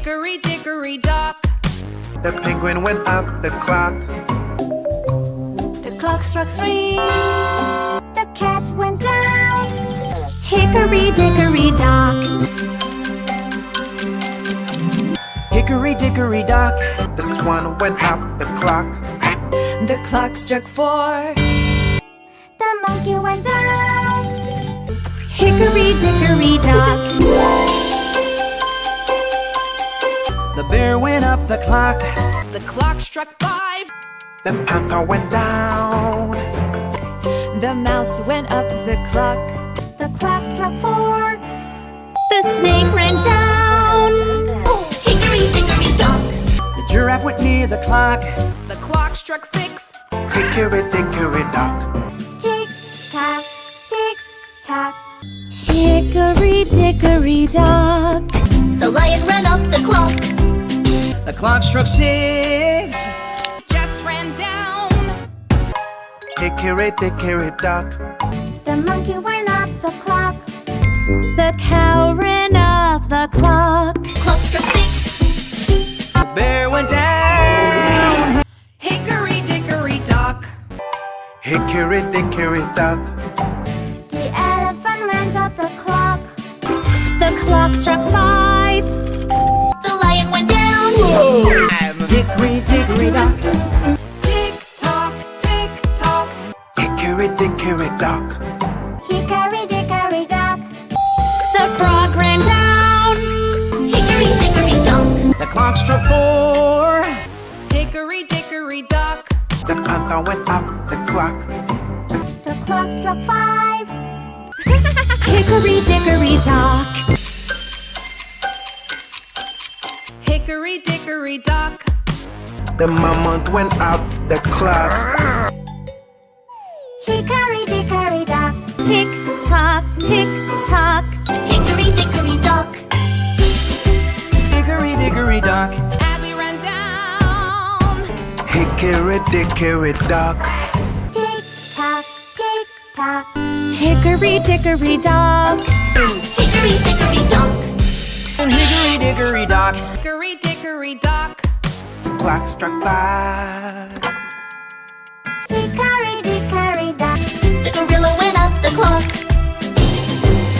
Hickory dickory dock. The penguin went up the clock. The clock struck 3. The cat went down. Hickory dickory dock. Hickory dickory dock. The swan went up the clock. The clock struck 4. The monkey went down. Hickory dickory dock. The bear went up the clock. The clock struck 5. The panther went down. The mouse went up the clock. The clock struck 4. The snake ran down. Hickory dickory dock. The giraffe went near the clock. The clock struck 6. Hickory dickory dock. Tick tock, tick tock. Hickory dickory dock. The lion ran up the clock. The clock struck 6. Just ran down. Hickory dickory dock. The monkey went up the clock. The cow ran up the clock. Clock struck 6. The bear went down. Hickory dickory dock. Hickory dickory dock. The elephant went up the clock. The clock struck 5. The lion went down. Hickory dickory dock. Tick tock, tick tock. Hickory dickory dock. Hickory dickory dock. The frog ran down. Hickory dickory dock. The clock struck 4. Hickory dickory dock. The panther went up the clock. The clock struck 5. Hickory dickory dock. Hickory dickory dock. The mammoth went up the clock. Hickory dickory dock. Tick tock, tick tock. Hickory dickory dock. Hickory dickory dock. Abby ran down. Hickory dickory dock. Tick tock, tick tock. Hickory dickory dock. Hickory dickory dock. Hickory dickory dock. Hickory dickory dock. Clock struck 5.